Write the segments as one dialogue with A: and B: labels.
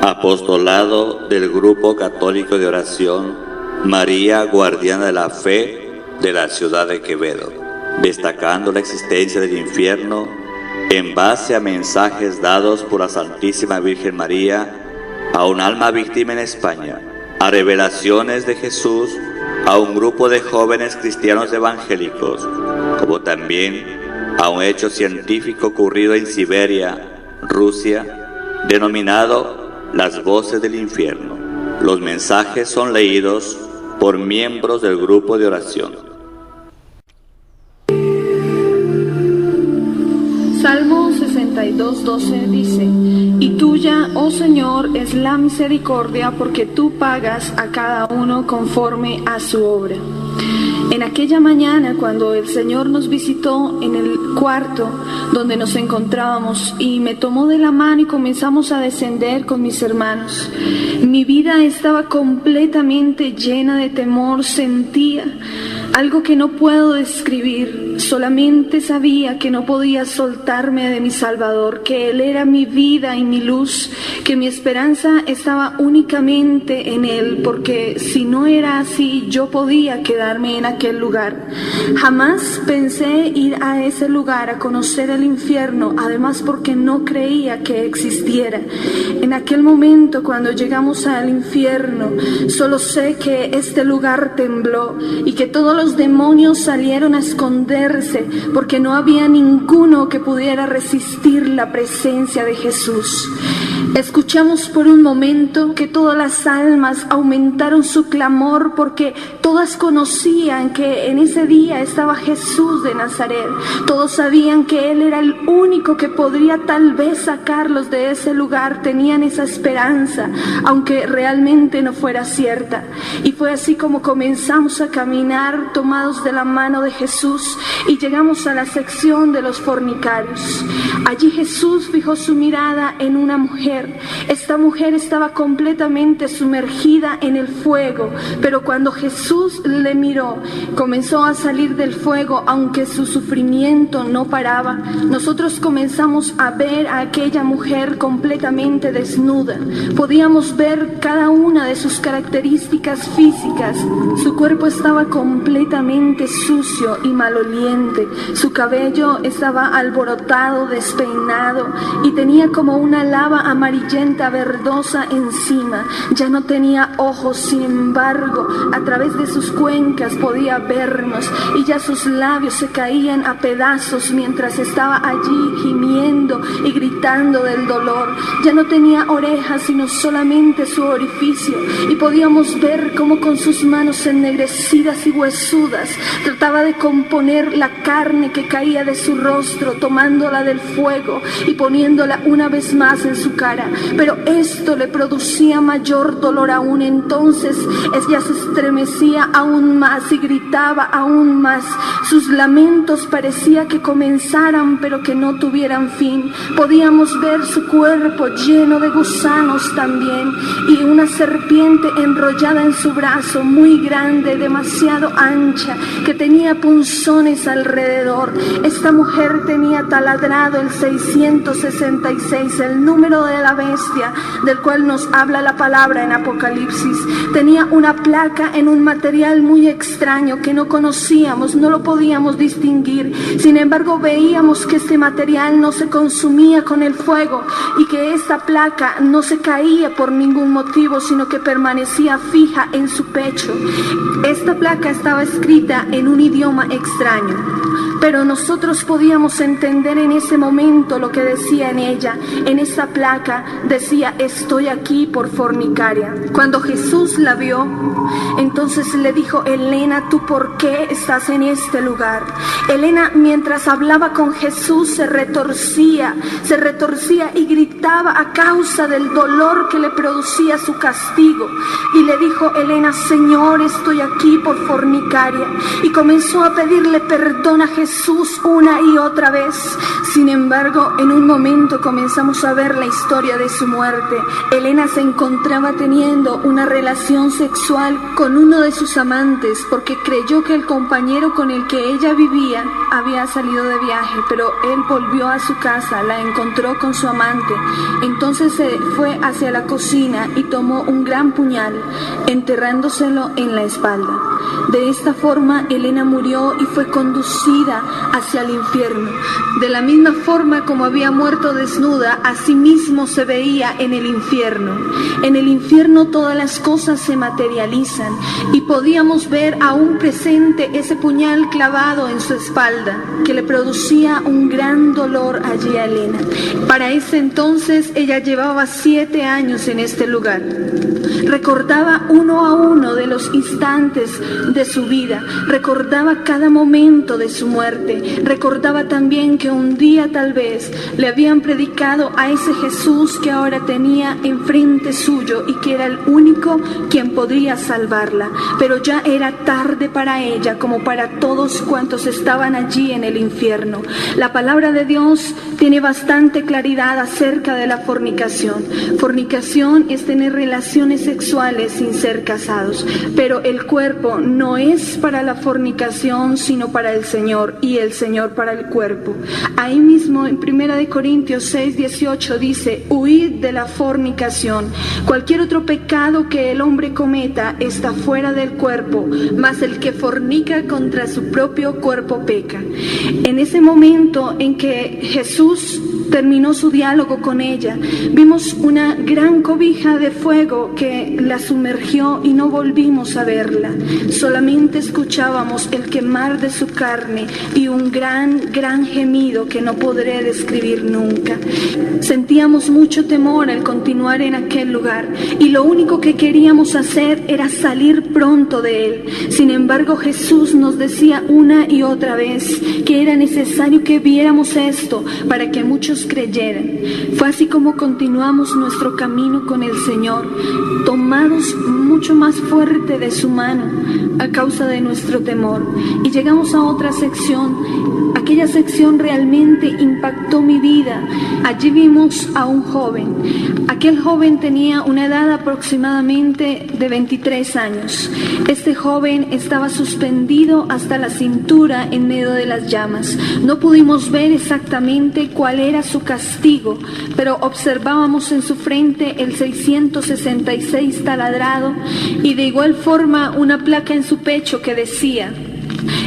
A: Apostolado del Grupo Católico de Oración María Guardiana de la Fe de la ciudad de Quevedo, destacando la existencia del infierno en base a mensajes dados por la Santísima Virgen María a un alma víctima en España, a revelaciones de Jesús a un grupo de jóvenes cristianos evangélicos, como también a un hecho científico ocurrido en Siberia, Rusia, denominado Las Voces del Infierno. Los mensajes son leídos por miembros del grupo de oración.
B: Salmo 62:12 dice: Y tuya, oh Señor, es la misericordia, porque tú pagas a cada uno conforme a su obra. En aquella mañana, cuando el Señor nos visitó en el cuarto donde nos encontrábamos y me tomó de la mano y comenzamos a descender con mis hermanos, mi vida estaba completamente llena de temor. Sentía algo que no puedo describir. Solamente sabía que no podía soltarme de mi Salvador, que Él era mi vida y mi luz, que mi esperanza estaba únicamente en Él, porque si no era así, yo podía quedarme en aquel lugar. Jamás pensé ir a ese lugar a conocer el infierno, además porque no creía que existiera. En aquel momento, cuando llegamos al infierno, solo sé que este lugar tembló y que todos los demonios salieron a esconderse, porque no había ninguno que pudiera resistir la presencia de Jesús. Escuchamos por un momento que todas las almas aumentaron su clamor, porque todas conocían que en ese día estaba Jesús de Nazaret. Todos sabían que Él era el único que podría tal vez sacarlos de ese lugar. Tenían esa esperanza, aunque realmente no fuera cierta. Y fue así como comenzamos a caminar tomados de la mano de Jesús y llegamos a la sección de los fornicarios. Allí Jesús fijó su mirada en una mujer. Esta mujer estaba completamente sumergida en el fuego, pero cuando Jesús le miró, comenzó a salir del fuego, aunque su sufrimiento no paraba. Nosotros comenzamos a ver a aquella mujer completamente desnuda. Podíamos ver cada una de sus características físicas. Su cuerpo estaba completamente sucio y maloliente. Su cabello estaba alborotado, despeinado, y tenía como una lava amarillenta verdosa encima. Ya no tenía ojos, sin embargo, a través de sus cuencas podía vernos, y ya sus labios se caían a pedazos mientras estaba allí gimiendo y gritando del dolor. Ya no tenía orejas, sino solamente su orificio, y podíamos ver cómo con sus manos ennegrecidas y huesudas trataba de componer la carne que caía de su rostro, tomándola del fuego y poniéndola una vez más en su cara. Pero esto le producía mayor dolor aún. Entonces ella se estremecía aún más y gritaba aún más. Sus lamentos parecía que comenzaran, pero que no tuvieran fin. Podíamos ver su cuerpo lleno de gusanos también, y una serpiente enrollada en su brazo, muy grande, demasiado ancha, que tenía punzones alrededor. Esta mujer tenía taladrado el 666, el número de la bestia del cual nos habla la palabra en Apocalipsis. Tenía una placa en un material muy extraño que no conocíamos, no lo podíamos distinguir. Sin embargo, veíamos que este material no se consumía con el fuego y que esta placa no se caía por ningún motivo, sino que permanecía fija en su pecho. Esta placa estaba escrita en un idioma extraño, pero nosotros podíamos entender en ese momento lo que decía en ella. En esa placa decía: estoy aquí por fornicaria. Cuando Jesús la vio, entonces le dijo: Elena, ¿tú por qué estás en este lugar? Elena, mientras hablaba con Jesús, se retorcía y gritaba a causa del dolor que le producía su castigo. Y le dijo Elena: Señor, estoy aquí por fornicaria. Y comenzó a pedirle perdón a Jesús una y otra vez. Sin embargo, en un momento comenzamos a ver la historia de su muerte, Elena se encontraba teniendo una relación sexual con uno de sus amantes porque creyó que el compañero con el que ella vivía había salido de viaje, pero él volvió a su casa, la encontró con su amante. Entonces se fue hacia la cocina y tomó un gran puñal, enterrándoselo en la espalda. De esta forma, Elena murió y fue conducida hacia el infierno. De la misma forma como había muerto desnuda, asimismo se veía en el infierno. En el infierno todas las cosas se materializan y podíamos ver aún presente ese puñal clavado en su espalda, que le producía un gran dolor allí a Elena. Para ese entonces ella llevaba 7 años en este lugar. Recordaba uno a uno de los instantes de su vida, recordaba cada momento de su muerte, recordaba también que un día tal vez le habían predicado a ese Jesús que ahora tenía enfrente suyo y que era el único quien podría salvarla, pero ya era tarde para ella como para todos cuantos estaban allí en el infierno. La palabra de Dios tiene bastante claridad acerca de la fornicación. Fornicación es tener relaciones sexuales sin ser casados, pero el cuerpo no es para la fornicación sino para el Señor y el Señor para el cuerpo. Ahí mismo en 1 Corintios 6:18 dice: huid de la fornicación. Cualquier otro pecado que el hombre cometa está fuera del cuerpo, mas el que fornica contra su propio cuerpo peca. En ese momento en que Jesús terminó su diálogo con ella, vimos una gran cobija de fuego que la sumergió y no volvimos a verla. Solamente escuchábamos el quemar de su carne y un gran gemido que no podré describir nunca. Sentíamos mucho temor al continuar en aquel lugar y lo único que queríamos hacer era salir pronto de él. Sin embargo, Jesús nos decía una y otra vez que era necesario que viéramos esto para que muchos creyeran. Fue así como continuamos nuestro camino con el Señor, tomados mucho más fuerte de su mano a causa de nuestro temor. Y llegamos a otra sección. Aquella sección realmente impactó mi vida. Allí vimos a un joven. Aquel joven tenía una edad aproximadamente de 23 años. Este joven estaba suspendido hasta la cintura en medio de las llamas. No pudimos ver exactamente cuál era su castigo, pero observábamos en su frente el 666 taladrado y de igual forma una placa en su pecho que decía: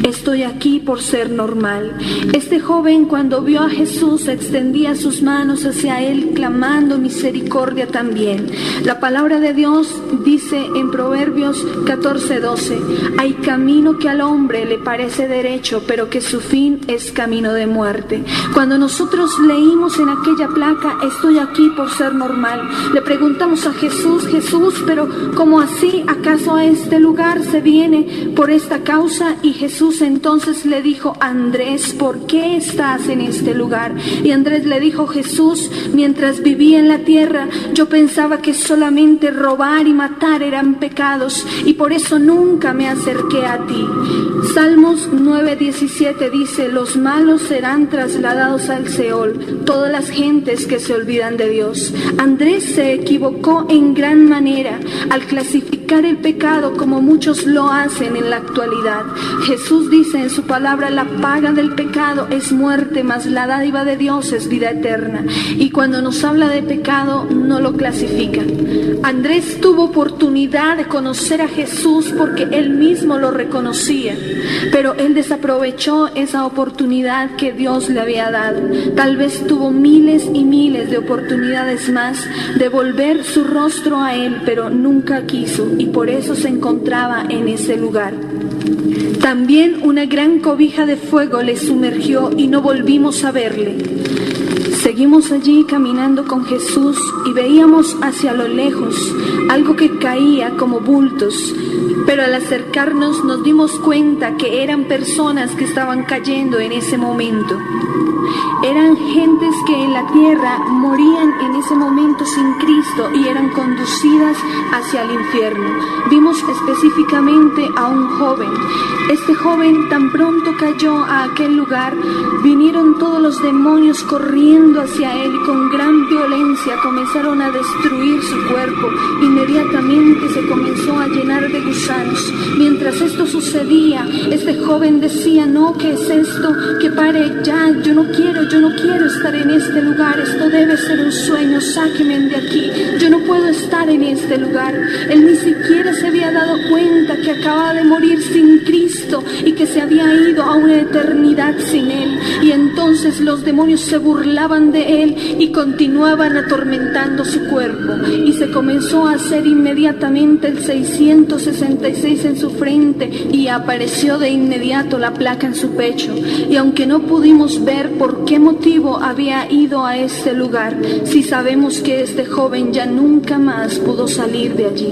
B: estoy aquí por ser normal. Este joven, cuando vio a Jesús, extendía sus manos hacia él clamando misericordia también. La palabra de Dios dice en Proverbios 14:12: hay camino que al hombre le parece derecho, pero que su fin es camino de muerte. Cuando nosotros leímos en aquella placa: estoy aquí por ser normal, le preguntamos a Jesús: Jesús, pero ¿cómo así? ¿Acaso a este lugar se viene por esta causa? Y Jesús entonces le dijo: Andrés, ¿por qué estás en este lugar? Y Andrés le dijo: Jesús, mientras vivía en la tierra, yo pensaba que solamente robar y matar eran pecados, y por eso nunca me acerqué a ti. Salmos 9:17 dice: los malos serán trasladados al Seol, todas las gentes que se olvidan de Dios. Andrés se equivocó en gran manera al clasificar el pecado como muchos lo hacen en la actualidad. Jesús dice en su palabra: la paga del pecado es muerte, mas la dádiva de Dios es vida eterna. Y cuando nos habla de pecado, no lo clasifica. Andrés tuvo oportunidad de conocer a Jesús porque él mismo lo reconocía, pero él desaprovechó esa oportunidad que Dios le había dado. Tal vez tuvo miles y miles de oportunidades más de volver su rostro a él, pero nunca quiso, y por eso se encontraba en ese lugar. También una gran cobija de fuego le sumergió y no volvimos a verle. Seguimos allí caminando con Jesús y veíamos hacia lo lejos algo que caía como bultos, pero al acercarnos nos dimos cuenta que eran personas que estaban cayendo en ese momento. Eran gentes que en la tierra morían en ese momento sin Cristo y eran conducidas hacia el infierno. Vimos específicamente a un joven. Este joven tan pronto cayó a aquel lugar, vinieron todos los demonios corriendo corriendo hacia él y con gran violencia comenzaron a destruir su cuerpo. Inmediatamente se comenzó a llenar de gusanos. Mientras esto sucedía, este joven decía: no, ¿qué es esto? Que pare ya, yo no quiero estar en este lugar, esto debe ser un sueño, sáquenme de aquí, yo no puedo estar en este lugar. Él ni siquiera se había dado cuenta que acababa de morir sin Cristo y que se había ido a una eternidad sin Él. Y entonces los demonios se burlaban de Él y continuaban atormentando su cuerpo. Y se comenzó a hacer inmediatamente el 666 en su frente y apareció de inmediato la placa en su pecho. Y aunque no pudimos ver por qué motivo había ido a este lugar, sí sabemos que este joven ya nunca más pudo salir de allí.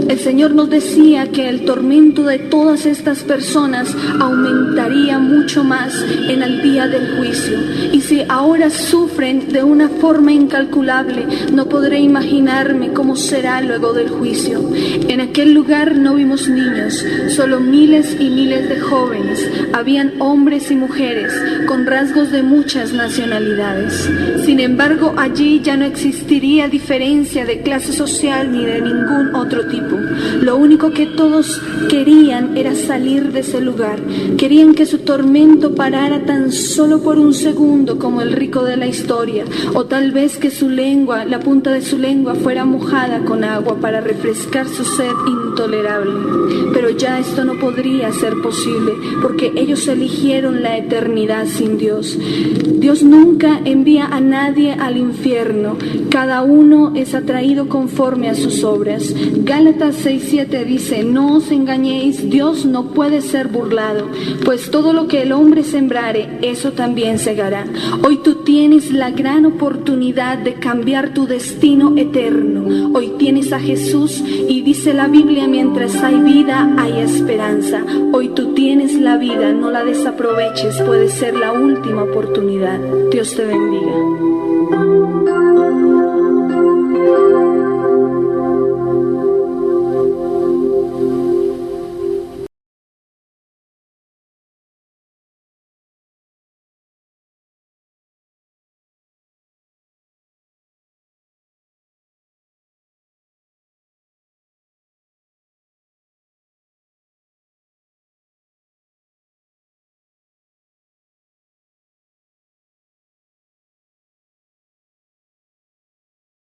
B: El Señor nos decía que el tormento de todas estas personas aumentaría mucho más en el día del juicio. Y si ahora sufren de una forma incalculable, no podré imaginarme cómo será luego del juicio. En aquel lugar no vimos niños, solo miles y miles de jóvenes. Habían hombres y mujeres con rasgos de muchas nacionalidades. Sin embargo, allí ya no existiría diferencia de clase social ni de ningún otro tipo. Lo único que todos querían era salir de ese lugar. Querían que su tormento parara tan solo por un segundo, como el rico de la historia, o tal vez que su lengua, la punta de su lengua, fuera mojada con agua para refrescar su sed intolerable. Pero ya esto no podría ser posible, porque ellos eligieron la eternidad sin Dios. Dios nunca envía a nadie al infierno. Cada uno es atraído conforme a sus obras. Gálatas 6:7 dice: no os engañéis, Dios no puede ser burlado, pues todo lo que el hombre sembrare, eso también segará. Hoy tú tienes la gran oportunidad de cambiar tu destino eterno. Hoy tienes a Jesús y dice la Biblia: mientras hay vida, hay esperanza. Hoy tú tienes la vida, no la desaproveches, puede ser la última oportunidad. Dios te bendiga.